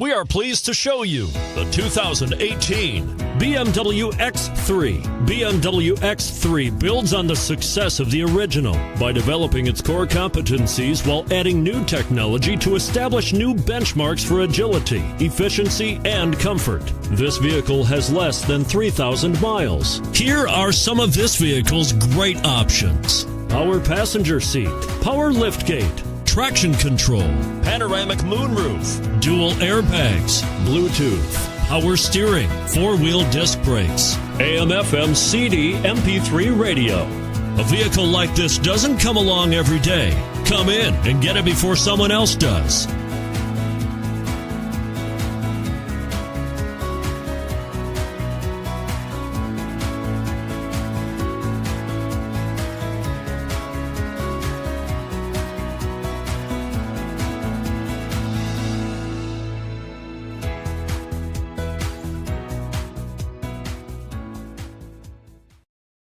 We are pleased to show you the 2018 BMW X3. BMW X3 builds on the success of the original by developing its core competencies while adding new technology to establish new benchmarks for agility, efficiency, and comfort. This vehicle has less than 3,000 miles. Here are some of this vehicle's great options: power passenger seat, power liftgate, traction control, panoramic moonroof, dual airbags, Bluetooth, power steering, four-wheel disc brakes, AM/FM CD MP3 radio. A vehicle like this doesn't come along every day. Come in and get it before someone else does.